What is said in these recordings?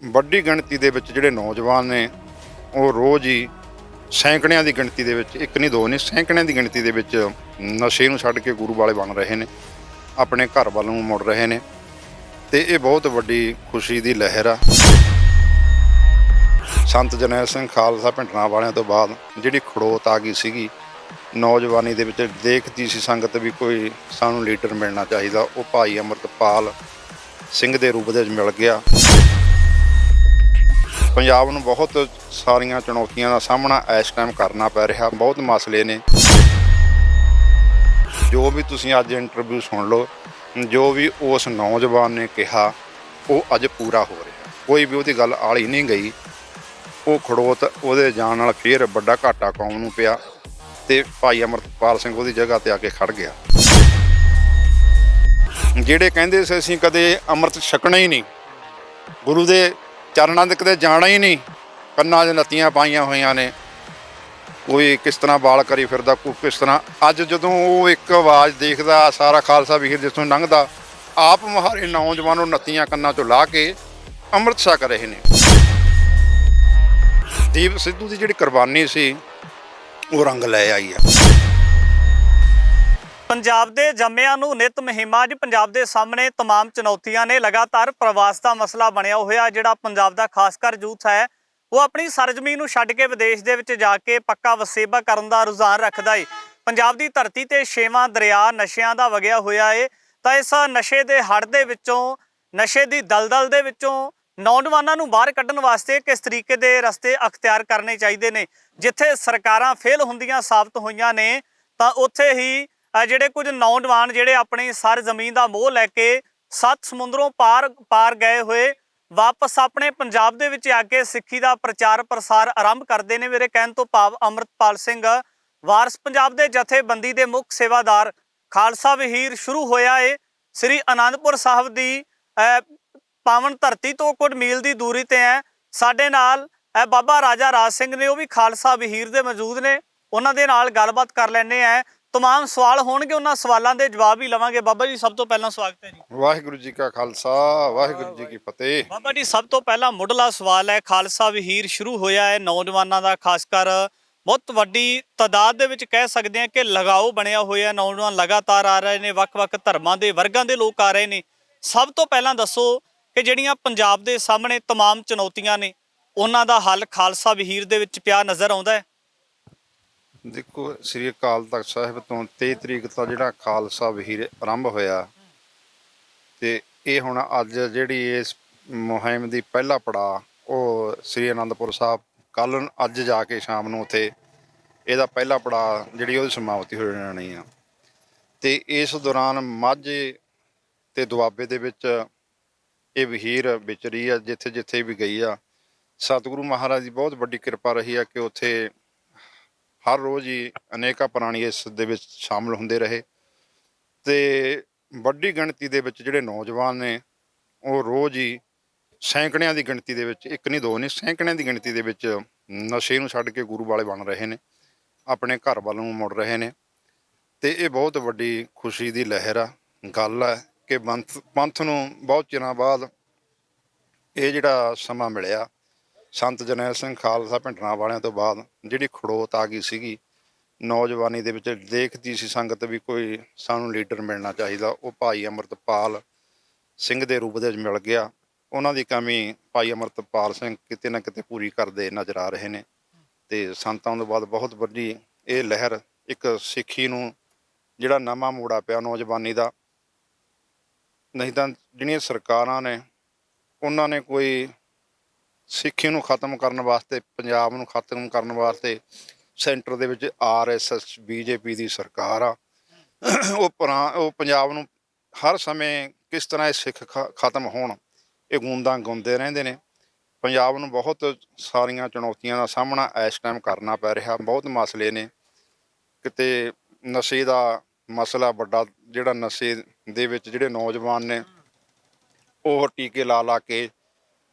ਵੱਡੀ ਗਿਣਤੀ ਦੇ ਵਿੱਚ ਜਿਹੜੇ ਨੌਜਵਾਨ ਨੇ ਉਹ ਰੋਜ਼ ਹੀ ਸੈਂਕੜਿਆਂ ਦੀ ਗਿਣਤੀ ਦੇ ਵਿੱਚ, ਇੱਕ ਨਹੀਂ ਦੋ ਨਹੀਂ, ਸੈਂਕੜਿਆਂ ਦੀ ਗਿਣਤੀ ਦੇ ਵਿੱਚ ਨਸ਼ੇ ਨੂੰ ਛੱਡ ਕੇ ਗੁਰੂ ਵਾਲੇ ਬਣ ਰਹੇ ਨੇ, ਆਪਣੇ ਘਰ ਵੱਲ ਨੂੰ ਮੁੜ ਰਹੇ ਨੇ ਤੇ ਇਹ ਬਹੁਤ ਵੱਡੀ ਖੁਸ਼ੀ ਦੀ ਲਹਿਰ ਆ। ਸੰਤ ਜਰਨੈਲ ਸਿੰਘ ਖਾਲਸਾ ਭਿੰਡਰਾਂ ਵਾਲਿਆਂ ਤੋਂ ਬਾਅਦ ਜਿਹੜੀ ਖੜੋਤ ਆ ਗਈ ਸੀਗੀ ਨੌਜਵਾਨੀ ਦੇ ਵਿੱਚ, ਦੇਖਦੀ ਸੀ ਸੰਗਤ ਵੀ ਕੋਈ ਸਾਨੂੰ ਲੀਡਰ ਮਿਲਣਾ ਚਾਹੀਦਾ, ਉਹ ਭਾਈ ਅੰਮ੍ਰਿਤਪਾਲ ਸਿੰਘ ਦੇ ਰੂਪ ਦੇ ਵਿੱਚ ਮਿਲ ਗਿਆ। ਪੰਜਾਬ ਨੂੰ ਬਹੁਤ ਸਾਰੀਆਂ ਚੁਣੌਤੀਆਂ ਦਾ ਸਾਹਮਣਾ ਇਸ ਟਾਈਮ ਕਰਨਾ ਪੈ ਰਿਹਾ, ਬਹੁਤ ਮਸਲੇ ਨੇ। ਜੋ ਵੀ ਤੁਸੀਂ ਅੱਜ ਇੰਟਰਵਿਊ ਸੁਣ ਲਓ, ਜੋ ਵੀ ਉਸ ਨੌਜਵਾਨ ਨੇ ਕਿਹਾ ਉਹ ਅੱਜ ਪੂਰਾ ਹੋ ਰਿਹਾ, ਕੋਈ ਵੀ ਉਹਦੀ ਗੱਲ ਆਲੀ ਨਹੀਂ ਗਈ। ਉਹ ਖੜੋਤ ਉਹਦੇ ਜਾਣ ਨਾਲ ਫਿਰ ਵੱਡਾ ਘਾਟਾ ਕੌਮ ਨੂੰ ਪਿਆ ਤੇ ਭਾਈ ਅੰਮ੍ਰਿਤਪਾਲ ਸਿੰਘ ਉਹਦੀ ਜਗ੍ਹਾ ਤੇ ਆ ਕੇ ਖੜ ਗਿਆ। ਜਿਹੜੇ ਕਹਿੰਦੇ ਸੀ ਅਸੀਂ ਕਦੇ ਅੰਮ੍ਰਿਤ ਛਕਣਾ ਹੀ ਨਹੀਂ, ਗੁਰੂ ਦੇ ਚਰਨਾਂ ਦੇ ਕਦੇ ਜਾਣਾ ਹੀ ਨਹੀਂ, ਕੰਨਾਂ 'ਚ ਨੱਤੀਆਂ ਪਾਈਆਂ ਹੋਈਆਂ ਨੇ, ਕੋਈ ਕਿਸ ਤਰ੍ਹਾਂ ਵਾਲ ਕਰੀ ਫਿਰਦਾ, ਕੋਈ ਕਿਸ ਤਰ੍ਹਾਂ। ਅੱਜ ਜਦੋਂ ਉਹ ਇੱਕ ਆਵਾਜ਼ ਦੇਖਦਾ, ਸਾਰਾ ਖਾਲਸਾ ਵੀਰ ਜਿੱਥੋਂ ਲੰਘਦਾ, ਆਪ ਮੁਹਾਰੇ ਨੌਜਵਾਨ ਉਹ ਨੱਤੀਆਂ ਕੰਨਾਂ 'ਚੋਂ ਲਾ ਕੇ ਅੰਮ੍ਰਿਤ ਛਕ ਰਹੇ ਨੇ। ਦੀਪ ਸਿੱਧੂ ਦੀ ਜਿਹੜੀ ਕੁਰਬਾਨੀ ਸੀ ਉਹ ਰੰਗ ਲੈ ਆਈ ਆ। ਪੰਜਾਬ ਦੇ ਜੰਮਿਆਂ ਨੂੰ ਨਿਤ ਮੁਹਿੰਮਾਂ 'ਚ ਪੰਜਾਬ ਦੇ ਸਾਹਮਣੇ तमाम ਚੁਣੌਤੀਆਂ ਨੇ। ਲਗਾਤਾਰ ਪ੍ਰਵਾਸ ਦਾ ਮਸਲਾ ਬਣਿਆ ਹੋਇਆ, ਜਿਹੜਾ ਪੰਜਾਬ ਦਾ ਖਾਸ ਕਰ ਯੂਥ ਹੈ ਉਹ ਆਪਣੀ ਸਰਜ਼ਮੀਨ ਨੂੰ ਛੱਡ ਕੇ ਵਿਦੇਸ਼ ਦੇ ਵਿੱਚ ਜਾ ਕੇ ਪੱਕਾ ਵਸੇਬਾ ਕਰਨ ਦਾ ਰੁਝਾਨ ਰੱਖਦਾ ਏ। ਪੰਜਾਬ ਦੀ ਧਰਤੀ ਤੇ 6ਵਾਂ ਦਰਿਆ ਨਸ਼ਿਆਂ ਦਾ ਵਗਿਆ ਹੋਇਆ ਏ, ਤਾਂ ਇਸ ਨਸ਼ੇ ਦੇ ਹੜ ਦੇ ਵਿੱਚੋਂ, ਨਸ਼ੇ ਦੀ ਦਲਦਲ ਦੇ ਵਿੱਚੋਂ ਨੌਜਵਾਨਾਂ ਨੂੰ ਬਾਹਰ ਕੱਢਣ ਵਾਸਤੇ ਕਿਸ ਤਰੀਕੇ ਦੇ ਰਸਤੇ ਅਖਤਿਆਰ ਕਰਨੇ ਚਾਹੀਦੇ ਨੇ। ਜਿੱਥੇ ਸਰਕਾਰਾਂ ਫੇਲ ਹੁੰਦੀਆਂ ਸਾਬਤ ਹੋਈਆਂ ਨੇ, ਤਾਂ ਉੱਥੇ ਹੀ ਜਿਹੜੇ ਕੁਝ ਨੌਜਵਾਨ ਜਿਹੜੇ ਆਪਣੀ ਸਰ ਜ਼ਮੀਨ ਦਾ ਮੋਹ ਲੈ ਕੇ 7 ਸਮੁੰਦਰੋਂ ਪਾਰ ਗਏ ਹੋਏ ਵਾਪਸ ਆਪਣੇ ਪੰਜਾਬ ਦੇ ਵਿੱਚ ਆ ਕੇ ਸਿੱਖੀ ਦਾ ਪ੍ਰਚਾਰ ਪ੍ਰਸਾਰ ਆਰੰਭ ਕਰਦੇ ਨੇ। ਮੇਰੇ ਕਹਿਣ ਤੋਂ ਭਾਵ ਅੰਮ੍ਰਿਤਪਾਲ ਸਿੰਘ ਵਾਰਸ ਪੰਜਾਬ ਦੇ ਜਥੇਬੰਦੀ ਦੇ ਮੁੱਖ ਸੇਵਾਦਾਰ ਖਾਲਸਾ ਵਹੀਰ ਸ਼ੁਰੂ ਹੋਇਆ ਏ। ਸ੍ਰੀ ਅਨੰਦਪੁਰ ਸਾਹਿਬ ਦੀ ਪਾਵਨ ਧਰਤੀ ਤੋਂ ਕੁਝ ਮੀਲ ਦੀ ਦੂਰੀ ਤੇ ਹੈ। ਸਾਡੇ ਨਾਲ ਬਾਬਾ ਰਾਜਾ ਰਾਜ ਸਿੰਘ ਨੇ, ਉਹ ਵੀ ਖਾਲਸਾ ਵਹੀਰ ਦੇ ਮੌਜੂਦ ਨੇ, ਉਹਨਾਂ ਦੇ ਨਾਲ ਗੱਲਬਾਤ ਕਰ ਲੈਂਦੇ ਆ। तमाम ਸਵਾਲ ਹੋਣਗੇ, ਉਹਨਾਂ ਸਵਾਲਾਂ ਦੇ ਜਵਾਬ ਵੀ ਲਵਾਂਗੇ। ਬਾਬਾ ਜੀ ਸਭ ਤੋਂ ਪਹਿਲਾਂ ਸਵਾਗਤ ਹੈ ਜੀ। ਵਾਹਿਗੁਰੂ ਜੀ ਕਾ ਖਾਲਸਾ, ਵਾਹਿਗੁਰੂ ਜੀ ਕੀ ਫਤਿਹ। ਬਾਬਾ ਜੀ ਸਭ ਤੋਂ ਪਹਿਲਾਂ ਮੁੱਢਲਾ ਸਵਾਲ ਹੈ, ਖਾਲਸਾ ਵਹੀਰ ਸ਼ੁਰੂ ਹੋਇਆ ਹੈ ਨੌਜਵਾਨਾਂ ਦਾ, ਖਾਸ ਕਰ ਬਹੁਤ ਵੱਡੀ ਤਾਦਾਦ ਦੇ ਵਿੱਚ ਕਹਿ ਸਕਦੇ ਹਾਂ ਕਿ ਲਗਾਓ ਬਣਿਆ ਹੋਇਆ, ਨੌਜਵਾਨ ਲਗਾਤਾਰ ਆ ਰਹੇ ਨੇ, ਵੱਖ-ਵੱਖ ਧਰਮਾਂ ਦੇ ਵਰਗਾਂ ਦੇ ਲੋਕ ਆ ਰਹੇ ਨੇ। ਸਭ ਤੋਂ ਪਹਿਲਾਂ ਦੱਸੋ ਕਿ ਜਿਹੜੀਆਂ ਪੰਜਾਬ ਦੇ ਸਾਹਮਣੇ तमाम ਚੁਣੌਤੀਆਂ ਨੇ, ਉਹਨਾਂ ਦਾ ਹੱਲ ਖਾਲਸਾ ਵਹੀਰ ਦੇ ਵਿੱਚ ਪਿਆ ਨਜ਼ਰ ਆਉਂਦਾ ਹੈ? ਦੇਖੋ, ਸ੍ਰੀ ਅਕਾਲ ਤਖਤ ਸਾਹਿਬ ਤੋਂ 23 ਤਰੀਕ ਤੋਂ ਜਿਹੜਾ ਖਾਲਸਾ ਵਹੀਰ ਆਰੰਭ ਹੋਇਆ ਤੇ ਇਹ ਹੁਣ ਅੱਜ ਜਿਹੜੀ ਇਸ ਮੁਹਿੰਮ ਦੀ ਪਹਿਲਾ ਪੜਾਅ ਉਹ ਸ੍ਰੀ ਅਨੰਦਪੁਰ ਸਾਹਿਬ ਕੱਲ੍ਹ ਅੱਜ ਜਾ ਕੇ ਸ਼ਾਮ ਨੂੰ ਉੱਥੇ ਇਹਦਾ ਪਹਿਲਾ ਪੜਾਅ ਜਿਹੜੀ ਉਹਦੀ ਸਮਾਪਤੀ ਹੋ ਜਾਣੀ ਆ। ਤੇ ਇਸ ਦੌਰਾਨ ਮਾਝੇ ਤੇ ਦੁਆਬੇ ਦੇ ਵਿੱਚ ਇਹ ਵਹੀਰ ਵਿਚਰੀ ਆ, ਜਿੱਥੇ ਜਿੱਥੇ ਵੀ ਗਈ ਆ। ਸਤਿਗੁਰੂ ਮਹਾਰਾਜ ਦੀ ਬਹੁਤ ਵੱਡੀ ਕਿਰਪਾ ਰਹੀ ਆ ਕਿ ਉੱਥੇ ਹਰ ਰੋਜ਼ ਹੀ ਅਨੇਕਾਂ ਪ੍ਰਾਣੀ ਇਸ ਦੇ ਵਿੱਚ ਸ਼ਾਮਲ ਹੁੰਦੇ ਰਹੇ ਤੇ ਵੱਡੀ ਗਿਣਤੀ ਦੇ ਵਿੱਚ ਜਿਹੜੇ ਨੌਜਵਾਨ ਨੇ ਉਹ ਰੋਜ਼ ਹੀ ਸੈਂਕੜਿਆਂ ਦੀ ਗਿਣਤੀ ਦੇ ਵਿੱਚ, ਇੱਕ ਨਹੀਂ ਦੋ ਨਹੀਂ, ਸੈਂਕੜਿਆਂ ਦੀ ਗਿਣਤੀ ਦੇ ਵਿੱਚ ਨਸ਼ੇ ਨੂੰ ਛੱਡ ਕੇ ਗੁਰੂ ਵਾਲੇ ਬਣ ਰਹੇ ਨੇ, ਆਪਣੇ ਘਰ ਵੱਲ ਨੂੰ ਮੁੜ ਰਹੇ ਨੇ ਤੇ ਇਹ ਬਹੁਤ ਵੱਡੀ ਖੁਸ਼ੀ ਦੀ ਲਹਿਰ ਆ। ਗੱਲ ਹੈ ਕਿ ਪੰਥ ਨੂੰ ਬਹੁਤ ਚਿਰਾਂ ਬਾਅਦ ਇਹ ਜਿਹੜਾ ਸਮਾਂ ਮਿਲਿਆ, ਸੰਤ ਜਰਨੈਲ ਸਿੰਘ ਖਾਲਸਾ ਭਿੰਡਰਾਂ ਵਾਲਿਆਂ ਤੋਂ ਬਾਅਦ ਜਿਹੜੀ ਖੜੋਤ ਆ ਗਈ ਸੀਗੀ ਨੌਜਵਾਨੀ ਦੇ ਵਿੱਚ, ਦੇਖਦੀ ਸੀ ਸੰਗਤ ਵੀ ਕੋਈ ਸਾਨੂੰ ਲੀਡਰ ਮਿਲਣਾ ਚਾਹੀਦਾ, ਉਹ ਭਾਈ ਅੰਮ੍ਰਿਤਪਾਲ ਸਿੰਘ ਦੇ ਰੂਪ ਦੇ ਵਿੱਚ ਮਿਲ ਗਿਆ। ਉਹਨਾਂ ਦੀ ਕਮੀ ਭਾਈ ਅੰਮ੍ਰਿਤਪਾਲ ਸਿੰਘ ਕਿਤੇ ਨਾ ਕਿਤੇ ਪੂਰੀ ਕਰਦੇ ਨਜ਼ਰ ਆ ਰਹੇ ਨੇ ਤੇ ਸੰਤਾਂ ਤੋਂ ਬਾਅਦ ਬਹੁਤ ਵੱਡੀ ਇਹ ਲਹਿਰ, ਇੱਕ ਸਿੱਖੀ ਨੂੰ ਜਿਹੜਾ ਨਵਾਂ ਮੋੜਾ ਪਿਆ ਨੌਜਵਾਨੀ ਦਾ। ਨਹੀਂ ਤਾਂ ਜਿਹੜੀਆਂ ਸਰਕਾਰਾਂ ਨੇ ਉਹਨਾਂ ਨੇ ਕੋਈ ਸਿੱਖੀ ਨੂੰ ਖ਼ਤਮ ਕਰਨ ਵਾਸਤੇ, ਪੰਜਾਬ ਨੂੰ ਖ਼ਤਮ ਕਰਨ ਵਾਸਤੇ ਸੈਂਟਰ ਦੇ ਵਿੱਚ RSS BJP ਦੀ ਸਰਕਾਰ ਆ। ਉਹ ਪੰਜਾਬ ਨੂੰ ਹਰ ਸਮੇਂ ਕਿਸ ਤਰ੍ਹਾਂ ਇਹ ਸਿੱਖ ਖ਼ਤਮ ਹੋਣ, ਇਹ ਗੂੰਦਾਂ ਗਾਉਂਦੇ ਰਹਿੰਦੇ ਨੇ। ਪੰਜਾਬ ਨੂੰ ਬਹੁਤ ਸਾਰੀਆਂ ਚੁਣੌਤੀਆਂ ਦਾ ਸਾਹਮਣਾ ਇਸ ਟਾਈਮ ਕਰਨਾ ਪੈ ਰਿਹਾ, ਬਹੁਤ ਮਸਲੇ ਨੇ। ਕਿਤੇ ਨਸ਼ੇ ਦਾ ਮਸਲਾ ਵੱਡਾ, ਜਿਹੜਾ ਨਸ਼ੇ ਦੇ ਵਿੱਚ ਜਿਹੜੇ ਨੌਜਵਾਨ ਨੇ ਉਹ ਟੀਕੇ ਲਾ ਕੇ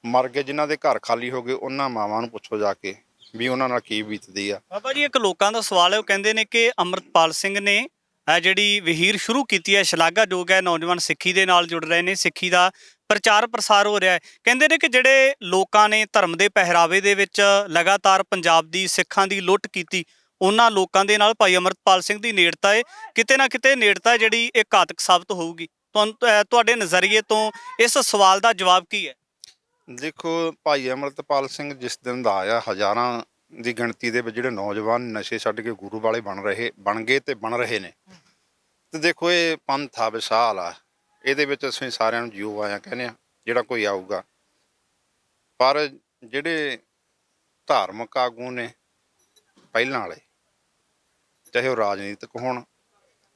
ਮਰ ਗਏ, ਜਿਨ੍ਹਾਂ ਦੇ ਘਰ ਖਾਲੀ ਹੋ ਗਏ, ਉਹਨਾਂ ਮਾਵਾਂ ਨੂੰ ਪੁੱਛੋ ਜਾ ਕੇ ਵੀ ਉਹਨਾਂ ਨਾਲ ਕੀ ਬੀਤਦੀ ਆ। ਬਾਬਾ ਜੀ ਇੱਕ ਲੋਕਾਂ ਦਾ ਸਵਾਲ ਹੈ, ਉਹ ਕਹਿੰਦੇ ਨੇ ਕਿ ਅੰਮ੍ਰਿਤਪਾਲ ਸਿੰਘ ਨੇ ਜਿਹੜੀ ਵਹੀਰ ਸ਼ੁਰੂ ਕੀਤੀ ਹੈ ਸ਼ਲਾਘਾਯੋਗ ਹੈ। ਨੌਜਵਾਨ ਸਿੱਖੀ ਦੇ ਨਾਲ ਜੁੜ ਰਹੇ ਨੇ, ਸਿੱਖੀ ਦਾ ਪ੍ਰਚਾਰ ਪ੍ਰਸਾਰ ਹੋ ਰਿਹਾ ਹੈ। ਕਹਿੰਦੇ ਨੇ ਕਿ ਜਿਹੜੇ ਲੋਕਾਂ ਨੇ ਧਰਮ ਦੇ ਪਹਿਰਾਵੇ ਦੇ ਵਿੱਚ ਲਗਾਤਾਰ ਪੰਜਾਬ ਦੀ ਸਿੱਖਾਂ ਦੀ ਲੁੱਟ ਕੀਤੀ, ਉਹਨਾਂ ਲੋਕਾਂ ਦੇ ਨਾਲ ਭਾਈ ਅਮਰਤਪਾਲ ਸਿੰਘ ਦੀ ਨੇੜਤਾ ਹੈ, ਕਿਤੇ ਨਾ ਕਿਤੇ ਨੇੜਤਾ ਜਿਹੜੀ ਇਹ ਘਾਤਕ ਸਾਬਤ ਹੋਊਗੀ। ਤੁਹਾਡੇ ਨਜ਼ਰੀਏ ਤੋਂ ਇਸ ਸਵਾਲ ਦਾ ਜਵਾਬ ਕੀ ਹੈ? ਦੇਖੋ, ਭਾਈ ਅਮਰਤਪਾਲ ਸਿੰਘ ਜਿਸ ਦਿਨ ਦਾ ਆਇਆ, ਹਜ਼ਾਰਾਂ ਦੀ ਗਿਣਤੀ ਦੇ ਵਿੱਚ ਜਿਹੜੇ ਨੌਜਵਾਨ ਨਸ਼ੇ ਛੱਡ ਕੇ ਗੁਰੂ ਵਾਲੇ ਬਣ ਗਏ ਤੇ ਬਣ ਰਹੇ ਨੇ। ਤੇ ਦੇਖੋ, ਇਹ ਪੰਥ ਆ, ਵਿਸ਼ਾਲ ਆ, ਇਹਦੇ ਵਿੱਚ ਅਸੀਂ ਸਾਰਿਆਂ ਨੂੰ ਜਿਉ ਆਇਆ ਕਹਿੰਦੇ ਆ, ਜਿਹੜਾ ਕੋਈ ਆਊਗਾ। ਪਰ ਜਿਹੜੇ ਧਾਰਮਿਕ ਆਗੂ ਨੇ ਪਹਿਲਾਂ ਵਾਲੇ, ਚਾਹੇ ਉਹ ਰਾਜਨੀਤਿਕ ਹੋਣ,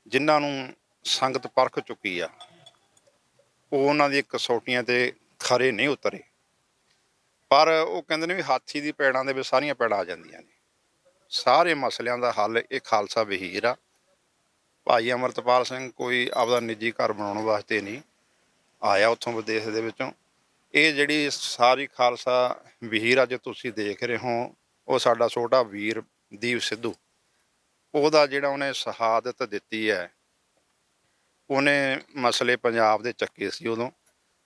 ਜਿਨ੍ਹਾਂ ਨੂੰ ਸੰਗਤ ਪਰਖ ਚੁੱਕੀ ਆ, ਉਹ ਉਹਨਾਂ ਦੀ ਕਸੌਟੀਆਂ ਤੇ ਖਰੇ ਨਹੀਂ ਉਤਰੇ। ਪਰ ਉਹ ਕਹਿੰਦੇ ਨੇ ਵੀ ਹਾਥੀ ਦੀ ਪੈੜਾਂ ਦੇ ਵਿੱਚ ਸਾਰੀਆਂ ਪੈੜਾਂ ਆ ਜਾਂਦੀਆਂ ਨੇ। ਸਾਰੇ ਮਸਲਿਆਂ ਦਾ ਹੱਲ ਇਹ ਖਾਲਸਾ ਵਹੀਰ ਆ। ਭਾਈ ਅਮਰਤਪਾਲ ਸਿੰਘ ਕੋਈ ਆਪਦਾ ਨਿੱਜੀ ਘਰ ਬਣਾਉਣ ਵਾਸਤੇ ਨਹੀਂ ਆਇਆ ਉੱਥੋਂ ਵਿਦੇਸ਼ ਦੇ ਵਿੱਚੋਂ। ਇਹ ਜਿਹੜੀ ਸਾਰੀ ਖਾਲਸਾ ਵਹੀਰ ਅੱਜ ਤੁਸੀਂ ਦੇਖ ਰਹੇ ਹੋ, ਉਹ ਸਾਡਾ ਛੋਟਾ ਵੀਰ ਦੀਪ ਸਿੱਧੂ, ਉਹਦਾ ਜਿਹੜਾ ਉਹਨੇ ਸ਼ਹਾਦਤ ਦਿੱਤੀ ਹੈ, ਉਹਨੇ ਮਸਲੇ ਪੰਜਾਬ ਦੇ ਚੱਕੇ ਸੀ ਉਦੋਂ।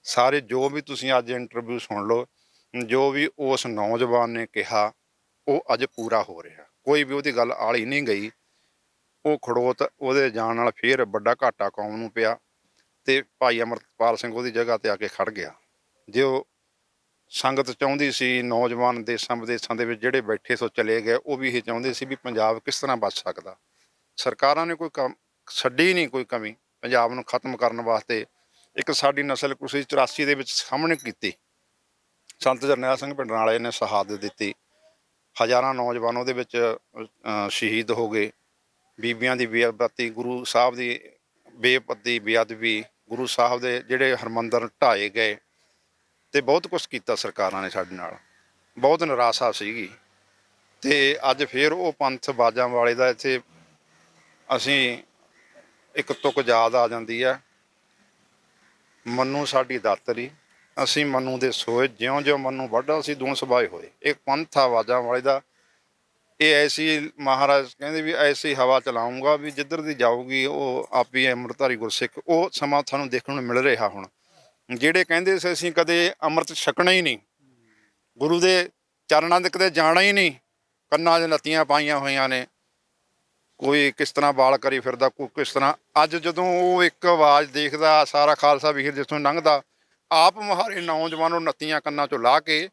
ਸਾਰੇ ਜੋ ਵੀ ਤੁਸੀਂ ਅੱਜ ਇੰਟਰਵਿਊ ਸੁਣ ਲਓ, ਜੋ ਵੀ ਉਸ ਨੌਜਵਾਨ ਨੇ ਕਿਹਾ, ਉਹ ਅੱਜ ਪੂਰਾ ਹੋ ਰਿਹਾ। ਕੋਈ ਵੀ ਉਹਦੀ ਗੱਲ ਆਲੀ ਨਹੀਂ ਗਈ। ਉਹ ਖੜੋਤ ਉਹਦੇ ਜਾਣ ਨਾਲ ਫਿਰ ਵੱਡਾ ਘਾਟਾ ਕੌਮ ਨੂੰ ਪਿਆ ਤੇ ਭਾਈ ਅਮਰਤਪਾਲ ਸਿੰਘ ਉਹਦੀ ਜਗ੍ਹਾ ਤੇ ਆ ਕੇ ਖੜ ਗਿਆ। ਜੇ ਉਹ ਸੰਗਤ ਚਾਹੁੰਦੀ ਸੀ, ਨੌਜਵਾਨ ਦੇਸਾਂ ਵਿਦੇਸਾਂ ਦੇ ਵਿੱਚ ਜਿਹੜੇ ਬੈਠੇ ਸੋ ਚਲੇ ਗਏ, ਉਹ ਵੀ ਇਹ ਚਾਹੁੰਦੇ ਸੀ ਵੀ ਪੰਜਾਬ ਕਿਸ ਤਰ੍ਹਾਂ ਬਚ ਸਕਦਾ। ਸਰਕਾਰਾਂ ਨੇ ਕੋਈ ਛੱਡੀ ਨਹੀਂ ਕੋਈ ਕਮੀ ਪੰਜਾਬ ਨੂੰ ਖਤਮ ਕਰਨ ਵਾਸਤੇ। ਇੱਕ ਸਾਡੀ ਨਸਲ ਕੁਸ਼ੀ 84 ਦੇ ਵਿੱਚ ਸਾਹਮਣੇ ਕੀਤੀ, ਸੰਤ ਜਰਨੈਲ ਸਿੰਘ ਭਿੰਡਰਾਂਵਾਲੇ ਨੇ ਸ਼ਹਾਦਤ ਦਿੱਤੀ। ਹਜ਼ਾਰਾਂ ਨੌਜਵਾਨ ਉਹਦੇ ਵਿੱਚ ਸ਼ਹੀਦ ਹੋ ਗਏ। ਬੀਬੀਆਂ ਦੀ ਬੇਅਦਬੀ, ਗੁਰੂ ਸਾਹਿਬ ਦੀ ਬੇਅਦਬੀ, ਗੁਰੂ ਸਾਹਿਬ ਦੇ ਜਿਹੜੇ ਹਰਮੰਦਰ ਢਾਏ ਗਏ ਤੇ ਬਹੁਤ ਕੁਛ ਕੀਤਾ ਸਰਕਾਰਾਂ ਨੇ ਸਾਡੇ ਨਾਲ। ਬਹੁਤ ਨਿਰਾਸ਼ਾ ਸੀਗੀ। ਤੇ ਅੱਜ ਫਿਰ ਉਹ ਪੰਥ ਬਾਜਾਂ ਵਾਲੇ ਦਾ ਇੱਥੇ ਅਸੀਂ ਇੱਕ ਤੁਕ ਯਾਦ ਆ ਜਾਂਦੀ ਹੈ, ਮੰਨੂ ਸਾਡੀ ਦਾਤਰੀ, ਅਸੀਂ ਮੰਨੂ ਦੇ ਸੋਏ, ਜਿਉਂ ਜਿਉਂ ਮੰਨੂ ਵੱਡਾ ਅਸੀਂ ਦੂਣ ਸਬਾਏ ਹੋਏ। ਇਹ ਪੰਥ ਆ ਬਾਜਾਂ ਵਾਲੇ ਦਾ। ਇਹ ਐਸੀ ਮਹਾਰਾਜ ਕਹਿੰਦੇ ਵੀ ਐਸੀ ਹਵਾ ਚਲਾਊਂਗਾ ਵੀ ਜਿੱਧਰ ਦੀ ਜਾਊਗੀ ਉਹ ਆਪ ਹੀ ਅੰਮ੍ਰਿਤਧਾਰੀ ਗੁਰਸਿੱਖ। ਉਹ ਸਮਾਂ ਤੁਹਾਨੂੰ ਦੇਖਣ ਨੂੰ ਮਿਲ ਰਿਹਾ ਹੁਣ। ਜਿਹੜੇ ਕਹਿੰਦੇ ਸੀ ਅਸੀਂ ਕਦੇ ਅੰਮ੍ਰਿਤ ਛਕਣਾ ਹੀ ਨਹੀਂ, ਗੁਰੂ ਦੇ ਚਰਨਾਂ ਦੇ ਕਦੇ ਜਾਣਾ ਹੀ ਨਹੀਂ, ਕੰਨਾਂ 'ਚ ਨੱਤੀਆਂ ਪਾਈਆਂ ਹੋਈਆਂ ਨੇ, ਕੋਈ ਕਿਸ ਤਰ੍ਹਾਂ ਵਾਲ ਕਰੀ ਫਿਰਦਾ, ਕੋਈ ਕਿਸ ਤਰ੍ਹਾਂ। ਅੱਜ ਜਦੋਂ ਉਹ ਇੱਕ ਆਵਾਜ਼ ਦੇਖਦਾ, ਸਾਰਾ ਖਾਲਸਾ ਵੀਰ ਜਿੱਥੋਂ ਲੰਘਦਾ, ਆਪ ਮੁਹਾਰੇ ਨੌਜਵਾਨ ਨੱਤੀਆਂ ਕੰਨਾਂ 'ਚੋਂ ਲਾ ਕੇ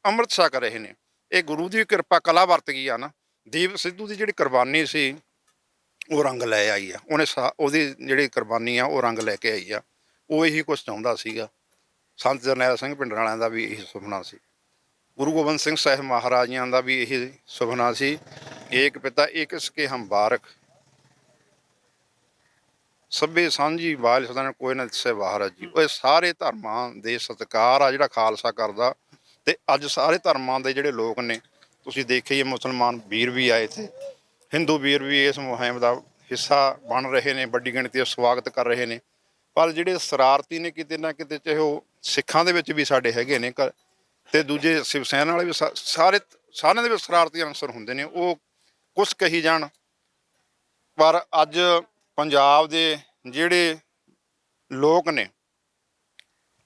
ਅੰਮ੍ਰਿਤ ਛਕ ਰਹੇ ਨੇ। ਇਹ ਗੁਰੂ ਦੀ ਕਿਰਪਾ ਕਲਾ ਵਰਤ ਗਈ ਆ ਨਾ। ਦੀਪ ਸਿੱਧੂ ਦੀ ਜਿਹੜੀ ਕੁਰਬਾਨੀ ਸੀ ਉਹ ਰੰਗ ਲੈ ਆਈ ਆ। ਉਹਦੀ ਜਿਹੜੀ ਕੁਰਬਾਨੀ ਆ ਉਹ ਰੰਗ ਲੈ ਕੇ ਆਈ ਆ। ਉਹ ਇਹੀ ਕੁਛ ਚਾਹੁੰਦਾ ਸੀਗਾ। ਸੰਤ ਜਰਨੈਲ ਸਿੰਘ ਭਿੰਡਰਾਂਵਾਲਿਆਂ ਦਾ ਵੀ ਇਹੀ ਸੁਪਨਾ ਸੀ। ਗੁਰੂ ਗੋਬਿੰਦ ਸਿੰਘ ਸਾਹਿਬ ਮਹਾਰਾਜਿਆਂ ਦਾ ਵੀ ਇਹੀ ਸੁਪਨਾ ਸੀ। ਏਕ ਪਿਤਾ ਏਕ ਸਕੇ ਹਮ ਬਾਰਕ, ਸਭੇ ਸਾਂਝੀ ਬਾਲ ਸਦਾ ਕੋਈ ਨਾ ਦਿਸੇ ਬਾਹਰ ਜੀ। ਉਹ ਸਾਰੇ ਧਰਮਾਂ ਦੇ ਸਤਿਕਾਰ ਆ ਜਿਹੜਾ ਖਾਲਸਾ ਕਰਦਾ। ਤੇ ਅੱਜ ਸਾਰੇ ਧਰਮਾਂ ਦੇ ਜਿਹੜੇ ਲੋਕ ਨੇ, ਤੁਸੀਂ ਦੇਖਿਆ ਹੀ, ਮੁਸਲਮਾਨ ਵੀਰ ਵੀ ਆਏ ਇੱਥੇ, ਹਿੰਦੂ ਵੀਰ ਵੀ ਇਸ ਮੁਹਿੰਮ ਦਾ ਹਿੱਸਾ ਬਣ ਰਹੇ ਨੇ, ਵੱਡੀ ਗਿਣਤੀ ਦਾ ਸਵਾਗਤ ਕਰ ਰਹੇ ਨੇ। ਪਰ ਜਿਹੜੇ ਸ਼ਰਾਰਤੀ ਨੇ ਕਿਤੇ ਨਾ ਕਿਤੇ, ਚਾਹੇ ਉਹ ਸਿੱਖਾਂ ਦੇ ਵਿੱਚ ਵੀ ਸਾਡੇ ਹੈਗੇ ਨੇ ਤੇ ਦੂਜੇ ਸ਼ਿਵ ਸੈਨਾ ਵਾਲੇ ਵੀ, ਸਾਰਿਆਂ ਦੇ ਵਿੱਚ ਸ਼ਰਾਰਤੀ ਅਨਸਰ ਹੁੰਦੇ ਨੇ। ਉਹ ਕੁਛ ਕਹੀ ਜਾਣ, ਪਰ ਅੱਜ ਪੰਜਾਬ ਦੇ ਜਿਹੜੇ ਲੋਕ ਨੇ,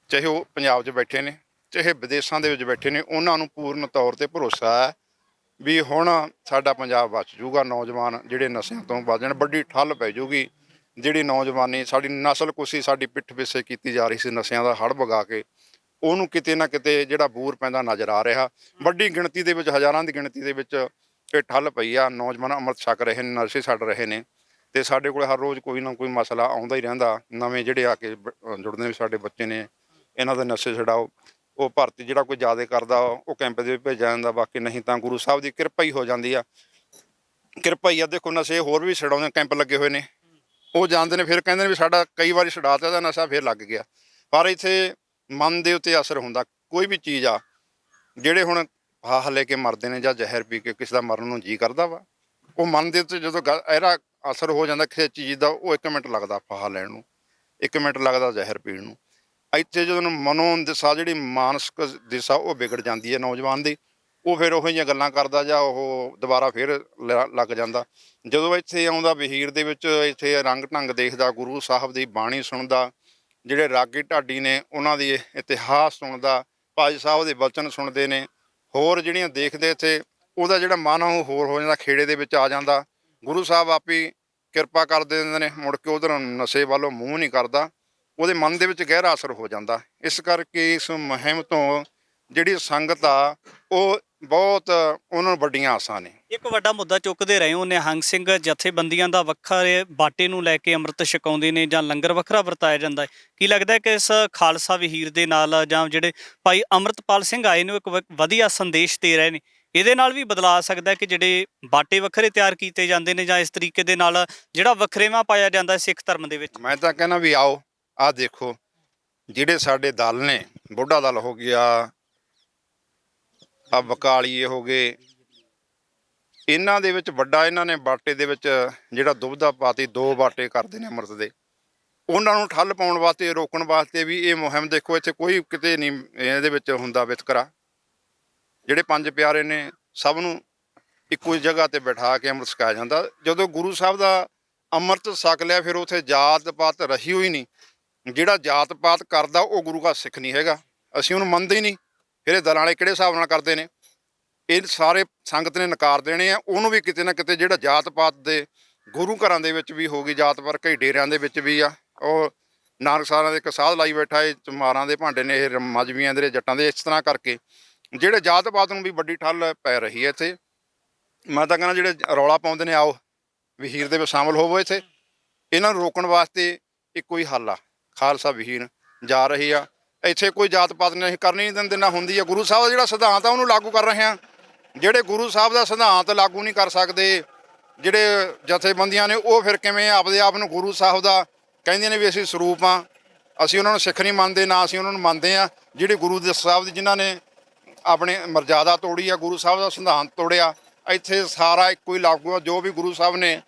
ਚਾਹੇ ਉਹ ਪੰਜਾਬ 'ਚ ਬੈਠੇ ਨੇ, ਚਾਹੇ ਵਿਦੇਸ਼ਾਂ ਦੇ ਵਿੱਚ ਬੈਠੇ ਨੇ, ਉਹਨਾਂ ਨੂੰ ਪੂਰਨ ਤੌਰ 'ਤੇ ਭਰੋਸਾ ਹੈ ਵੀ ਹੁਣ ਸਾਡਾ ਪੰਜਾਬ ਬਚ ਜੂਗਾ। ਨੌਜਵਾਨ ਜਿਹੜੇ ਨਸ਼ਿਆਂ ਤੋਂ ਬਚ ਜਾਣ, ਵੱਡੀ ਠੱਲ ਪੈ ਜੂਗੀ। ਜਿਹੜੀ ਨੌਜਵਾਨੀ ਸਾਡੀ ਨਸਲ ਕੁਸ਼ੀ ਸਾਡੀ ਪਿੱਠ ਪਿੱਛੇ ਕੀਤੀ ਜਾ ਰਹੀ ਸੀ ਨਸ਼ਿਆਂ ਦਾ ਹੜ੍ਹ ਵਗਾ ਕੇ, ਉਹਨੂੰ ਕਿਤੇ ਨਾ ਕਿਤੇ ਜਿਹੜਾ ਬੂਰ ਪੈਂਦਾ ਨਜ਼ਰ ਆ ਰਿਹਾ। ਵੱਡੀ ਗਿਣਤੀ ਦੇ ਵਿੱਚ, ਹਜ਼ਾਰਾਂ ਦੀ ਗਿਣਤੀ ਦੇ ਵਿੱਚ ਇਹ ਠੱਲ ਪਈ ਆ। ਨੌਜਵਾਨ ਅੰਮ੍ਰਿਤ ਛਕ ਰਹੇ ਨੇ, ਨਸ਼ੇ ਛੱਡ ਰਹੇ ਨੇ। ਤੇ ਸਾਡੇ ਕੋਲ ਹਰ ਰੋਜ਼ ਕੋਈ ਨਾ ਕੋਈ ਮਸਲਾ ਆਉਂਦਾ ਹੀ ਰਹਿੰਦਾ। ਨਵੇਂ ਜਿਹੜੇ ਆ ਕੇ ਜੁੜਦੇ ਨੇ, ਸਾਡੇ ਬੱਚੇ ਨੇ, ਇਹਨਾਂ ਦੇ ਨਸ਼ੇ ਛਡਾਓ। ਉਹ ਭਰਤੀ ਜਿਹੜਾ ਕੋਈ ਜ਼ਿਆਦਾ ਕਰਦਾ ਉਹ ਕੈਂਪ ਦੇ ਵਿੱਚ ਭੇਜਿਆ ਜਾਂਦਾ, ਬਾਕੀ ਨਹੀਂ ਤਾਂ ਗੁਰੂ ਸਾਹਿਬ ਦੀ ਕਿਰਪਾ ਹੀ ਹੋ ਜਾਂਦੀ ਆ। ਕਿਰਪਾ ਹੀ ਆ। ਦੇਖੋ, ਨਸ਼ੇ ਹੋਰ ਵੀ ਛਡਾਉਂਦੇ, ਕੈਂਪ ਲੱਗੇ ਹੋਏ ਨੇ, ਉਹ ਜਾਂਦੇ ਨੇ, ਫਿਰ ਕਹਿੰਦੇ ਨੇ ਵੀ ਸਾਡਾ ਕਈ ਵਾਰੀ ਛਡਾਤਾ ਇਹਦਾ ਨਸ਼ਾ, ਫਿਰ ਲੱਗ ਗਿਆ। ਪਰ ਇੱਥੇ ਮਨ ਦੇ ਉੱਤੇ ਅਸਰ ਹੁੰਦਾ। ਕੋਈ ਵੀ ਚੀਜ਼ ਆ, ਜਿਹੜੇ ਹੁਣ ਫਾਹਾ ਲੈ ਕੇ ਮਰਦੇ ਨੇ ਜਾਂ ਜ਼ਹਿਰ ਪੀ ਕੇ ਕਿਸੇ ਦਾ ਮਰਨ ਨੂੰ ਜੀਅ ਕਰਦਾ ਵਾ, ਉਹ ਮਨ ਦੇ ਉੱਤੇ ਜਦੋਂ ਇਹਦਾ ਅਸਰ ਹੋ ਜਾਂਦਾ ਕਿਸੇ ਚੀਜ਼ ਦਾ, ਉਹ 1 ਮਿੰਟ ਲੱਗਦਾ ਫਾਹਾ ਲੈਣ ਨੂੰ, 1 ਮਿੰਟ ਲੱਗਦਾ ਜ਼ਹਿਰ ਪੀਣ ਨੂੰ। ਇੱਥੇ ਜਦੋਂ ਮਨੋਂ ਦਿਸ਼ਾ, ਜਿਹੜੀ ਮਾਨਸਿਕ ਦਿਸ਼ਾ, ਉਹ ਵਿਗੜ ਜਾਂਦੀ ਹੈ ਨੌਜਵਾਨ ਦੀ। ਉਹ ਫਿਰ ਉਹੋ ਜਿਹੀਆਂ ਗੱਲਾਂ ਕਰਦਾ ਜਾਂ ਉਹ ਦੁਬਾਰਾ ਫਿਰ ਲੱਗ ਜਾਂਦਾ। ਜਦੋਂ ਇੱਥੇ ਆਉਂਦਾ ਵਹੀਰ ਦੇ ਵਿੱਚ, ਇੱਥੇ ਰੰਗ ਢੰਗ ਦੇਖਦਾ, ਗੁਰੂ ਸਾਹਿਬ ਦੀ ਬਾਣੀ ਸੁਣਦਾ, ਜਿਹੜੇ ਰਾਗੀ ਢਾਡੀ ਨੇ ਉਹਨਾਂ ਦੀ ਇਤਿਹਾਸ ਸੁਣਦਾ, ਭਾਈ ਸਾਹਿਬ ਦੇ ਵਚਨ ਸੁਣਦੇ ਨੇ, ਹੋਰ ਜਿਹੜੀਆਂ ਦੇਖਦੇ ਇੱਥੇ, ਉਹਦਾ ਜਿਹੜਾ ਮਨ ਉਹ ਹੋਰ ਹੋ ਜਾਂਦਾ, ਖੇੜੇ ਦੇ ਵਿੱਚ ਆ ਜਾਂਦਾ। ਗੁਰੂ ਸਾਹਿਬ ਆਪ ਹੀ ਕਿਰਪਾ ਕਰ ਦਿੰਦੇ ਨੇ, ਮੁੜ ਕੇ ਉਧਰ ਨਸ਼ੇ ਵੱਲੋਂ ਮੂੰਹ ਨਹੀਂ ਕਰਦਾ, ਉਹਦੇ ਮਨ ਦੇ ਵਿੱਚ ਗਹਿਰਾ ਅਸਰ ਹੋ ਜਾਂਦਾ। ਇਸ ਕਰਕੇ ਇਸ ਮੁਹਿੰਮ ਤੋਂ ਜਿਹੜੀ ਸੰਗਤ ਆ ਉਹ ਬਹੁਤ, ਉਹਨਾਂ ਨੂੰ ਵੱਡੀਆਂ ਆਸਾਂ ਨੇ। ਇੱਕ ਵੱਡਾ ਮੁੱਦਾ ਚੁੱਕਦੇ ਰਹੇ ਹੋ, ਨਿਹੰਗ ਸਿੰਘ ਜਥੇਬੰਦੀਆਂ ਦਾ ਵੱਖਰੇ ਬਾਟੇ ਨੂੰ ਲੈ ਕੇ ਅੰਮ੍ਰਿਤ ਛਕਾਉਂਦੇ ਨੇ ਜਾਂ ਲੰਗਰ ਵੱਖਰਾ ਵਰਤਾਇਆ ਜਾਂਦਾ ਹੈ। ਕੀ ਲੱਗਦਾ ਹੈ ਕਿ ਇਸ ਖਾਲਸਾ ਵਹੀਰ ਦੇ ਨਾਲ ਜਾਂ ਜਿਹੜੇ ਭਾਈ ਅੰਮ੍ਰਿਤਪਾਲ ਸਿੰਘ ਆਏ ਨੇ ਉਹ ਇੱਕ ਵਧੀਆ ਸੰਦੇਸ਼ ਦੇ ਰਹੇ ਨੇ, ਇਹਦੇ ਨਾਲ ਵੀ ਬਦਲਾ ਆ ਸਕਦਾ ਹੈ ਕਿ ਜਿਹੜੇ ਬਾਟੇ ਵੱਖਰੇ ਤਿਆਰ ਕੀਤੇ ਜਾਂਦੇ ਨੇ ਜਾਂ ਇਸ ਤਰੀਕੇ ਦੇ ਨਾਲ ਜਿਹੜਾ ਵਖਰੇਵਾਂ ਪਾਇਆ ਜਾਂਦਾ ਹੈ ਸਿੱਖ ਧਰਮ ਦੇ ਵਿੱਚ? ਮੈਂ ਤਾਂ ਕਹਿੰਦਾ ਵੀ ਆਓ, ਆਹ ਦੇਖੋ ਜਿਹੜੇ ਸਾਡੇ ਦਲ ਨੇ, ਬੁੱਢਾ ਦਲ ਹੋ ਗਿਆ, ਆ ਬਕਾਲੀਏ ਹੋ ਗਏ, ਇਹਨਾਂ ਦੇ ਵਿੱਚ ਵੱਡਾ ਇਹਨਾਂ ਨੇ ਬਾਟੇ ਦੇ ਵਿੱਚ ਜਿਹੜਾ ਦੁਬਦਾ ਪਾਤੀ 2 ਬਾਟੇ ਕਰਦੇ ਨੇ ਅੰਮ੍ਰਿਤ ਦੇ, ਉਹਨਾਂ ਨੂੰ ਠੱਲ ਪਾਉਣ ਵਾਸਤੇ, ਰੋਕਣ ਵਾਸਤੇ ਵੀ ਇਹ ਮੁਹਿੰਮ। ਦੇਖੋ ਇੱਥੇ ਕੋਈ ਕਿਤੇ ਨਹੀਂ ਇਹਦੇ ਵਿੱਚ ਹੁੰਦਾ ਵਿਤਕਰਾ। ਜਿਹੜੇ 5 ਪਿਆਰੇ ਨੇ ਸਭ ਨੂੰ ਇੱਕੋ ਹੀ ਜਗ੍ਹਾ ਤੇ ਬਿਠਾ ਕੇ ਅੰਮ੍ਰਿਤ ਛਕਾਇਆ ਜਾਂਦਾ। ਜਦੋਂ ਗੁਰੂ ਸਾਹਿਬ ਦਾ ਅੰਮ੍ਰਿਤ ਛਕ ਲਿਆ ਫਿਰ ਉੱਥੇ ਜਾਤ ਪਾਤ ਰਹੀ ਹੋਈ ਨਹੀਂ। ਜਿਹੜਾ ਜਾਤ ਪਾਤ ਕਰਦਾ ਉਹ ਗੁਰੂ ਦਾ ਸਿੱਖ ਨਹੀਂ ਹੈਗਾ, ਅਸੀਂ ਉਹਨੂੰ ਮੰਨਦੇ ਹੀ ਨਹੀਂ। ਫਿਰ ਇਹ ਦਲਾਂ ਵਾਲੇ ਕਿਹੜੇ ਹਿਸਾਬ ਨਾਲ ਕਰਦੇ ਨੇ? ਇਹ ਸਾਰੇ ਸੰਗਤ ਨੇ ਨਕਾਰ ਦੇਣੇ ਆ ਉਹਨੂੰ ਵੀ। ਕਿਤੇ ਨਾ ਕਿਤੇ ਜਿਹੜਾ ਜਾਤ ਪਾਤ ਦੇ ਗੁਰੂ ਘਰਾਂ ਦੇ ਵਿੱਚ ਵੀ ਹੋ ਗਈ ਜਾਤ, ਪਰ ਕਈ ਡੇਰਿਆਂ ਦੇ ਵਿੱਚ ਵੀ ਆ। ਉਹ ਨਾਨਕਸਾਰਾਂ ਦੇ ਇੱਕ ਸਾਧ ਲਾਈ ਬੈਠਾ, ਇਹ ਮਾਰਾਂ ਦੇ ਭਾਂਡੇ ਨੇ, ਇਹ ਮਜ਼੍ਹਬੀਆਂ ਦੇ, ਜੱਟਾਂ ਦੇ। ਇਸ ਤਰ੍ਹਾਂ ਕਰਕੇ ਜਿਹੜੇ ਜਾਤ ਪਾਤ ਨੂੰ ਵੀ ਵੱਡੀ ਠੱਲ ਪੈ ਰਹੀ ਹੈ ਇੱਥੇ। ਮੈਂ ਤਾਂ ਕਹਿੰਦਾ ਜਿਹੜੇ ਰੌਲਾ ਪਾਉਂਦੇ ਨੇ, ਆਓ ਵਹੀਰ ਦੇ ਵਿੱਚ ਸ਼ਾਮਲ ਹੋਵੋ। ਇੱਥੇ ਇਹਨਾਂ ਨੂੰ ਰੋਕਣ ਵਾਸਤੇ ਇੱਕੋ ਹੀ ਹੱਲ ਆ, ਖਾਲਸਾ ਵਹੀਰ ਜਾ ਰਹੀ ਆ। ਇੱਥੇ ਕੋਈ ਜਾਤ ਪਾਤ ਨਹੀਂ ਕਰਨੀ ਨਹੀਂ ਦਿੰਦੇ, ਨਾ ਹੁੰਦੀ ਆ। ਗੁਰੂ ਸਾਹਿਬ ਦਾ ਜਿਹੜਾ ਸਿਧਾਂਤ ਆ ਉਹਨੂੰ ਲਾਗੂ ਕਰ ਰਹੇ ਆ। ਜਿਹੜੇ ਗੁਰੂ ਸਾਹਿਬ ਦਾ ਸਿਧਾਂਤ ਲਾਗੂ ਨਹੀਂ ਕਰ ਸਕਦੇ ਜਿਹੜੇ ਜਥੇਬੰਦੀਆਂ ਨੇ, ਉਹ ਫਿਰ ਕਿਵੇਂ ਆਪਦੇ ਆਪ ਨੂੰ ਗੁਰੂ ਸਾਹਿਬ ਦਾ ਕਹਿੰਦੇ ਨੇ ਵੀ ਅਸੀਂ ਸਰੂਪ ਆ, ਅਸੀਂ ਉਹਨਾਂ ਨੂੰ ਸਿੱਖ ਨਹੀਂ ਮੰਨਦੇ, ਨਾ ਅਸੀਂ ਉਹਨਾਂ ਨੂੰ ਮੰਨਦੇ ਆ। ਜਿਹੜੇ ਗੁਰੂ ਦੇ ਸਾਹਿਬ ਦੀ ਜਿਨ੍ਹਾਂ ਨੇ ਆਪਣੀ ਮਰਜ਼ਾਦਾ ਤੋੜੀ ਆ, ਗੁਰੂ ਸਾਹਿਬ ਦਾ ਸਿਧਾਂਤ ਤੋੜਿਆ, ਇੱਥੇ ਸਾਰਾ ਇੱਕੋ ਹੀ ਲਾਗੂ ਆ। ਜੋ ਵੀ ਗੁਰੂ ਸਾਹਿਬ ਨੇ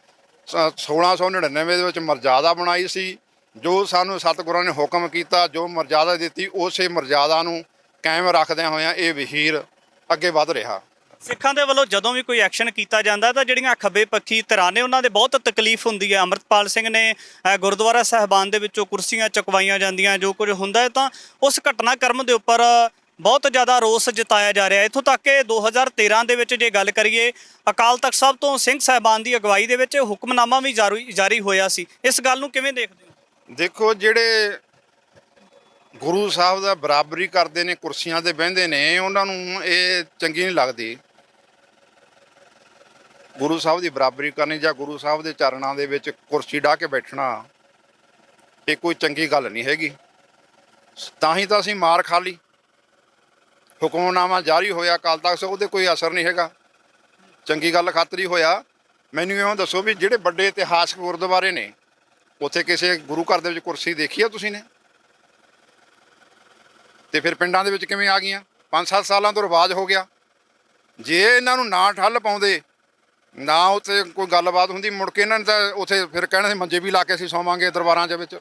1699 ਦੇ ਵਿੱਚ ਮਰਜ਼ਾਦਾ ਬਣਾਈ ਸੀ, ਜੋ ਸਾਨੂੰ ਸਤਿਗੁਰਾਂ ਨੇ ਹੁਕਮ ਕੀਤਾ, ਜੋ ਮਰਜ਼ਾਦਾ ਦਿੱਤੀ, ਉਸੇ ਮਰਜ਼ਾਦਾ ਨੂੰ ਕਾਇਮ ਰੱਖਦਿਆਂ ਹੋਇਆਂ ਇਹ ਵਹੀਰ ਅੱਗੇ ਵੱਧ ਰਿਹਾ। ਸਿੱਖਾਂ ਦੇ ਵੱਲੋਂ ਜਦੋਂ ਵੀ ਕੋਈ ਐਕਸ਼ਨ ਕੀਤਾ ਜਾਂਦਾ ਤਾਂ ਜਿਹੜੀਆਂ ਖੱਬੇ ਪੱਖੀ ਧਿਰਾਂ ਨੇ ਉਹਨਾਂ ਦੇ ਬਹੁਤ ਤਕਲੀਫ ਹੁੰਦੀ ਹੈ। ਅੰਮ੍ਰਿਤਪਾਲ ਸਿੰਘ ਨੇ ਗੁਰਦੁਆਰਾ ਸਾਹਿਬਾਨ ਦੇ ਵਿੱਚੋਂ ਕੁਰਸੀਆਂ ਚੁਕਵਾਈਆਂ ਜਾਂਦੀਆਂ, ਜੋ ਕੁਝ ਹੁੰਦਾ ਹੈ, ਤਾਂ ਉਸ ਘਟਨਾਕ੍ਰਮ ਦੇ ਉੱਪਰ ਬਹੁਤ ਜ਼ਿਆਦਾ ਰੋਸ ਜਤਾਇਆ ਜਾ ਰਿਹਾ। ਇੱਥੋਂ ਤੱਕ ਕਿ 2013 ਦੇ ਵਿੱਚ ਜੇ ਗੱਲ ਕਰੀਏ, ਅਕਾਲ ਤਖਤ ਸਾਹਿਬ ਤੋਂ ਸਿੰਘ ਸਾਹਿਬਾਨ ਦੀ ਅਗਵਾਈ ਦੇ ਵਿੱਚ ਹੁਕਮਨਾਮਾ ਵੀ ਜਾਰੀ ਹੋਇਆ ਸੀ। ਇਸ ਗੱਲ ਨੂੰ ਕਿਵੇਂ ਦੇਖਦੇ ਹੋ? ਦੇਖੋ, ਜਿਹੜੇ ਗੁਰੂ ਸਾਹਿਬ ਦਾ ਬਰਾਬਰੀ ਕਰਦੇ ਨੇ, ਕੁਰਸੀਆਂ ਤੇ ਬਹਿੰਦੇ ਨੇ, ਉਹਨਾਂ ਨੂੰ ਇਹ ਚੰਗੀ ਨਹੀਂ ਲੱਗਦੀ। ਗੁਰੂ ਸਾਹਿਬ ਦੀ ਬਰਾਬਰੀ ਕਰਨੀ ਜਾਂ ਗੁਰੂ ਸਾਹਿਬ ਦੇ ਚਰਨਾਂ ਦੇ ਵਿੱਚ ਕੁਰਸੀ ਢਾਹ ਕੇ ਬੈਠਣਾ, ਇਹ ਕੋਈ ਚੰਗੀ ਗੱਲ ਨਹੀਂ ਹੈਗੀ। ਤਾਂ ਹੀ ਤਾਂ ਅਸੀਂ ਮਾਰ ਖਾ ਲਈ। ਹੁਕਮਨਾਮਾ ਜਾਰੀ ਹੋਇਆ ਅਕਾਲ ਤਖਤ ਸਾਹਿਬ, ਉਹਦੇ ਕੋਈ ਅਸਰ ਨਹੀਂ ਹੈਗਾ, ਚੰਗੀ ਗੱਲ ਖਾਤਰ ਹੀ ਹੋਇਆ। ਮੈਨੂੰ ਇਉਂ ਦੱਸੋ ਵੀ ਜਿਹੜੇ ਵੱਡੇ ਇਤਿਹਾਸਕ ਗੁਰਦੁਆਰੇ ਨੇ, ਉੱਥੇ ਕਿਸੇ ਗੁਰੂ ਘਰ ਦੇ ਵਿੱਚ ਕੁਰਸੀ ਦੇਖੀ ਆ ਤੁਸੀਂ ਨੇ? ਤੇ ਫਿਰ ਪਿੰਡਾਂ ਦੇ ਵਿੱਚ ਕਿਵੇਂ ਆ ਗਈਆਂ? 5-7 ਸਾਲਾਂ ਤੋਂ ਰਿਵਾਜ ਹੋ ਗਿਆ। ਜੇ ਇਹਨਾਂ ਨੂੰ ਨਾ ਠੱਲ ਪਾਉਂਦੇ, ਨਾ ਉੱਥੇ ਕੋਈ ਗੱਲਬਾਤ ਹੁੰਦੀ, ਮੁੜ ਕੇ ਇਹਨਾਂ ਨੇ ਤਾਂ ਉੱਥੇ ਫਿਰ ਕਹਿਣਾ ਸੀ ਮੰਜੇ ਵੀ ਲਾ ਕੇ ਅਸੀਂ ਸੌਵਾਂਗੇ ਦਰਬਾਰਾਂ ਦੇ ਵਿੱਚ।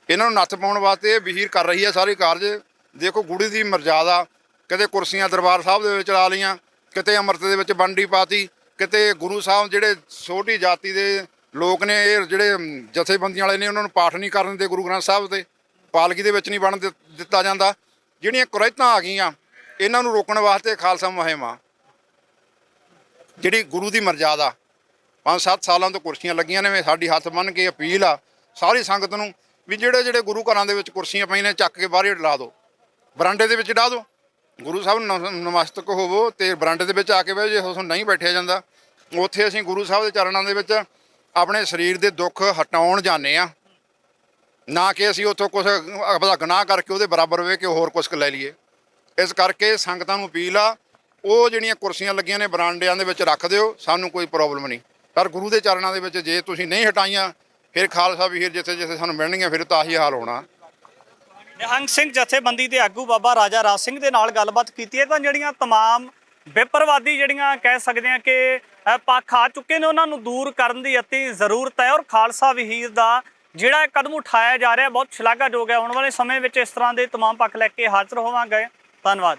ਇਹਨਾਂ ਨੂੰ ਨੱਥ ਪਾਉਣ ਵਾਸਤੇ ਵਹੀਰ ਕਰ ਰਹੀ ਹੈ ਸਾਰੇ ਕਾਰਜ। ਦੇਖੋ, ਗੁਰੂ ਦੀ ਮਰਜ਼ਾਦਾ, ਕਿਤੇ ਕੁਰਸੀਆਂ ਦਰਬਾਰ ਸਾਹਿਬ ਦੇ ਵਿੱਚ ਲਾ ਲਈਆਂ, ਕਿਤੇ ਅੰਮ੍ਰਿਤ ਦੇ ਵਿੱਚ ਵੰਡੀ ਪਾਤੀ, ਕਿਤੇ ਗੁਰੂ ਸਾਹਿਬ ਜਿਹੜੇ ਛੋਟੀ ਜਾਤੀ ਦੇ ਲੋਕ ਨੇ, ਇਹ ਜਿਹੜੇ ਜਥੇਬੰਦੀਆਂ ਵਾਲੇ ਨੇ, ਉਹਨਾਂ ਨੂੰ ਪਾਠ ਨਹੀਂ ਕਰਨ ਦਿੰਦੇ ਗੁਰੂ ਗ੍ਰੰਥ ਸਾਹਿਬ ਦੇ, ਪਾਲਕੀ ਦੇ ਵਿੱਚ ਨਹੀਂ ਬਣ ਦਿੱਤਾ ਜਾਂਦਾ। ਜਿਹੜੀਆਂ ਕੁਰੈਤਾਂ ਆ ਗਈਆਂ, ਇਹਨਾਂ ਨੂੰ ਰੋਕਣ ਵਾਸਤੇ ਖਾਲਸਾ ਮੁਹਿੰਮ ਆ। ਜਿਹੜੀ ਗੁਰੂ ਦੀ ਮਰਜ਼ਾਦਾ 5-7 ਸਾਲਾਂ ਤੋਂ ਕੁਰਸੀਆਂ ਲੱਗੀਆਂ ਨੇ। ਸਾਡੀ ਹੱਥ ਬੰਨ੍ਹ ਕੇ ਅਪੀਲ ਆ ਸਾਰੀ ਸੰਗਤ ਨੂੰ ਵੀ ਜਿਹੜੇ ਗੁਰੂ ਘਰਾਂ ਦੇ ਵਿੱਚ ਕੁਰਸੀਆਂ ਪਈਆਂ ਨੇ, ਚੱਕ ਕੇ ਬਾਹਰ ਲਾ ਦਿਓ, ਬਰਾਂਡੇ ਦੇ ਵਿੱਚ ਢਾਹ ਦਿਓ। ਗੁਰੂ ਸਾਹਿਬ ਨੂੰ ਨਮਸਤਕ ਹੋਵੋ ਤੇ ਬਰਾਂਡੇ ਦੇ ਵਿੱਚ ਆ ਕੇ ਬਹਿ। ਜੇ ਤੁਹਾਨੂੰ ਨਹੀਂ ਬੈਠਿਆ ਜਾਂਦਾ, ਉੱਥੇ ਅਸੀਂ ਗੁਰੂ ਸਾਹਿਬ ਦੇ ਚਰਨਾਂ ਦੇ ਵਿੱਚ ਆਪਣੇ ਸਰੀਰ ਦੇ ਦੁੱਖ ਹਟਾਉਣ ਜਾਂਦੇ ਆ, ਨਾ ਕਿ ਅਸੀਂ ਉੱਥੋਂ ਕੁਛ ਆਪਦਾ ਗੁਨਾਹ ਕਰਕੇ ਉਹਦੇ ਬਰਾਬਰ ਹੋਵੇ ਕਿ ਹੋਰ ਕੁਛ ਲੈ ਲਈਏ। ਇਸ ਕਰਕੇ ਸੰਗਤਾਂ ਨੂੰ ਅਪੀਲ ਆ, ਉਹ ਜਿਹੜੀਆਂ ਕੁਰਸੀਆਂ ਲੱਗੀਆਂ ਨੇ ਬਰਾਂਡਿਆਂ ਦੇ ਵਿੱਚ ਰੱਖ ਦਿਓ, ਸਾਨੂੰ ਕੋਈ ਪ੍ਰੋਬਲਮ ਨਹੀਂ। ਪਰ ਗੁਰੂ ਦੇ ਚਰਨਾਂ ਦੇ ਵਿੱਚ ਜੇ ਤੁਸੀਂ ਨਹੀਂ ਹਟਾਈਆਂ, ਫਿਰ ਖਾਲਸਾ ਵਹੀਰ ਜਿੱਥੇ ਜਿੱਥੇ ਸਾਨੂੰ ਮਿਲਣਗੀਆਂ, ਫਿਰ ਤਾਂ ਆਹੀ ਹਾਲ ਹੋਣਾ। ਨਿਹੰਗ ਸਿੰਘ ਜਥੇਬੰਦੀ ਦੇ ਆਗੂ ਬਾਬਾ ਰਾਜਾ ਰਾਜ ਸਿੰਘ ਦੇ ਨਾਲ ਗੱਲਬਾਤ ਕੀਤੀ ਹੈ ਤਾਂ ਜਿਹੜੀਆਂ ਤਮਾਮ ਵਿਪਰਵਾਦੀ ਜਿਹੜੀਆਂ ਕਹਿ ਸਕਦੇ ਹਾਂ ਕਿ ਪੱਖ ਆ ਚੁੱਕੇ ਨੇ, ਉਹਨਾਂ ਨੂੰ ਦੂਰ ਕਰਨ ਦੀ ਅਤੀ ਜ਼ਰੂਰਤ ਹੈ। ਔਰ ਖਾਲਸਾ ਵਹੀਰ ਦਾ ਜਿਹੜਾ ਕਦਮ ਉਠਾਇਆ ਜਾ ਰਿਹਾ ਬਹੁਤ ਸ਼ਲਾਘਾਯੋਗ ਹੈ। ਆਉਣ ਵਾਲੇ ਸਮੇਂ ਵਿੱਚ ਇਸ ਤਰ੍ਹਾਂ ਦੇ ਤਮਾਮ ਪੱਖ ਲੈ ਕੇ ਹਾਜ਼ਰ ਹੋਵਾਂਗੇ। ਧੰਨਵਾਦ।